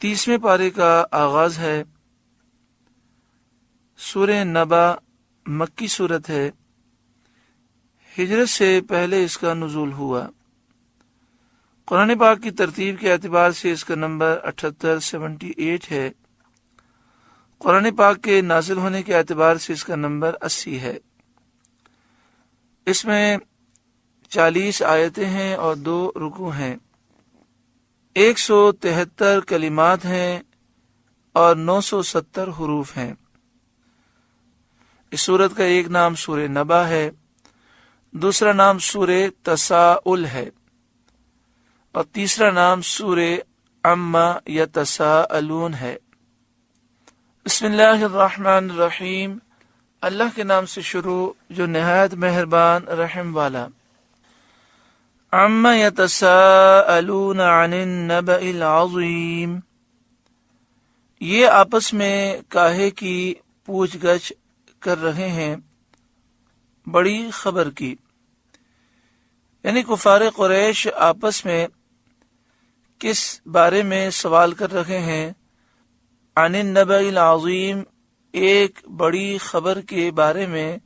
30वें पारे का आगाज है। सूरह नबा मक्की सूरत है। हिजरत से पहले इसका नुज़ूल हुआ। कुरान पाक की तरतीब के एतबार से इसका नंबर 78 है। कुरान पाक के नाजिल होने के एतबार से इसका नंबर 80 है। इसमें 40 आयतें हैं और 2 रुकू हैं। 173 कलिमात हैं और 970 हुरूफ हैं। इस सूरत का एक नाम सूरह नबा है, दूसरा नाम सूरह तसाउल है और तीसरा नाम सूरह अम्मा यतसाअलून है। बिस्मिल्लाहिर्रहमानिर्रहीम। अल्लाह के नाम से शुरू जो निहायत मेहरबान रहम वाला। अम्मा यतसाअलून अनिन नबइल अज़ीम। ये आपस में काहे की पूछगछ कर रहे हैं बड़ी खबर की, यानी कुफार कुरैश आपस में किस बारे में सवाल कर रहे हैं। अनिन नबइल अज़ीम, एक बड़ी खबर के बारे में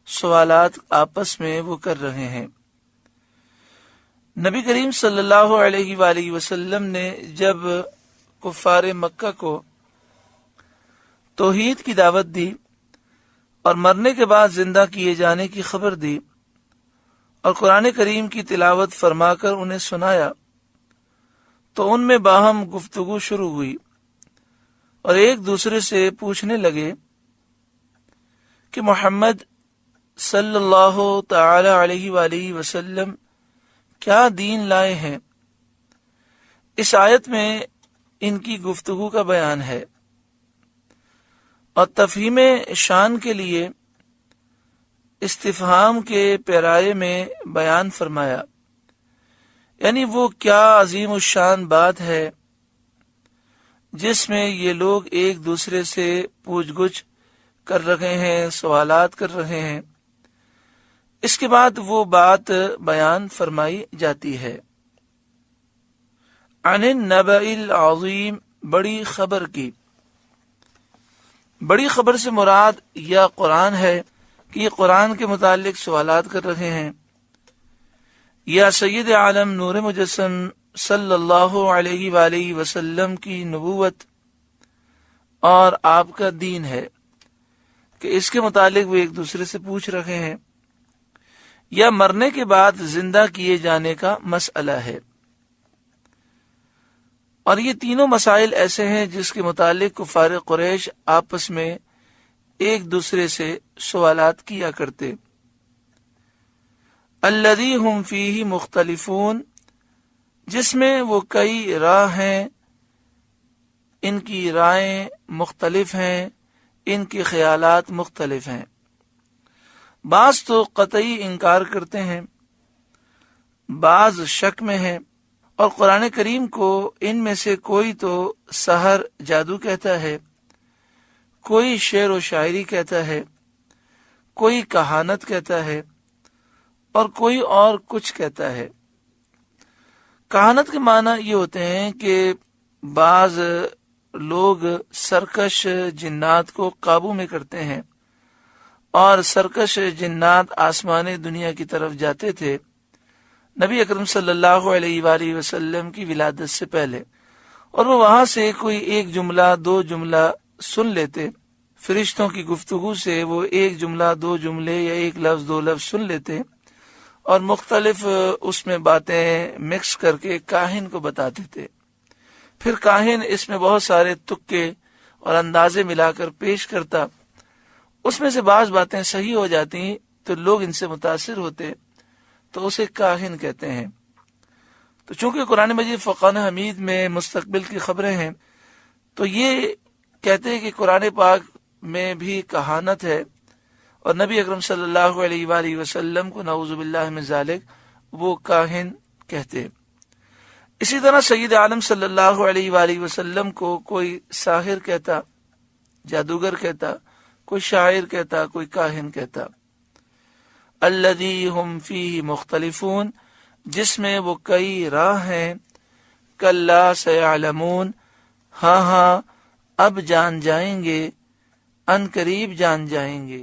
सवालात आपस में वो कर रहे हैं। नबी करीम सल्लल्लाहु अलैहि वसल्लम ने जब कुफार मक्का को तौहीद की दावत दी और मरने के बाद जिंदा किए जाने की खबर दी और कुरान करीम की तिलावत फरमाकर उन्हें सुनाया, तो उनमें बाहम गुफ्तगू शुरू हुई और एक दूसरे से पूछने लगे कि मोहम्मद सल्लल्लाहु तआला अलैहि वसल्लम क्या दीन लाए हैं। इस आयत में इनकी गुफ्तगू का बयान है और तफहीम शान के लिए इस्तिफहाम के पैराए में बयान फरमाया, यानी वो क्या अजीम शान बात है जिसमें ये लोग एक दूसरे से पूछगुछ कर रहे हैं, सवालात कर रहे हैं। इसके बाद वो बात बयान फरमाई जाती है। अनिन नबइल अज़ीम, बड़ी खबर की। बड़ी खबर से मुराद या कुरान है कि ये कुरान के मुतालिक सवालात कर रहे हैं, या सैयद आलम नूर मुजस्सम सल्लल्लाहु अलैहि वसल्लम की नबूवत और आपका दीन है कि इसके मुतालिक वो एक दूसरे से पूछ रहे हैं, या मरने के बाद जिंदा किए जाने का मसला है। और ये तीनों मसाइल ऐसे हैं जिसके मुतालिक कुफार कुरैश आपस में एक दूसरे से सवालात किया करते। अल्लज़ी हुम फीही मुख्तलिफून, जिसमें वो कई राह हैं, इनकी राहें मुख्तलिफ हैं, इनके ख्यालात मुख्तलिफ हैं। बाज तो कतई इनकार करते हैं, बाज शक में हैं, और कुरान करीम को इनमें से कोई तो सहर जादू कहता है, कोई शेर व शायरी कहता है, कोई कहानत कहता है और कोई और कुछ कहता है। कहानत के माना ये होते हैं कि बाज लोग सरकश जिन्नात को काबू में करते हैं और सरकश जिन्नात आसमानी दुनिया की तरफ जाते थे नबी अकरम सल्लल्लाहु अलैहि वसल्लम की विलादत से पहले, और वो वहां से कोई एक जुमला दो जुमला सुन लेते। फरिश्तों की गुफ्तगू से वो एक जुमला दो जुमले या एक लफ्ज दो लफ्ज सुन लेते और मुख्तलिफ उसमें बातें मिक्स करके काहिन को बताते थे। फिर काहिन इसमें बहुत सारे तुक्के और अंदाजे मिलाकर पेश करता। उसमें से बाज बातें सही हो जाती तो लोग इनसे मुतासिर होते, तो उसे काहिन कहते हैं। तो चूंकि कुरान मजीद फुरकान हमीद में मुस्तकबिल की खबरें हैं, तो ये कहते हैं कि कुरान पाक में भी कहानत है और नबी अकरम सल्लल्लाहु अलैहि वसल्लम को नऊजुबिल्लाह मिन ज़ालिक वो काहिन कहते हैं। इसी तरह सैयद आलम सल्लल्लाहु अलैहि वसल्लम को कोई साहिर कहता, जादूगर कहता, कोई शायर कहता, कोई काहिन कहता। अल्लज़ी हुम फीही मुख्तलिफून, जिसमें वो कई राह हैं। कल्ला सयअलमून, ہاں ہاں اب جان جائیں گے، ان قریب جان جائیں گے۔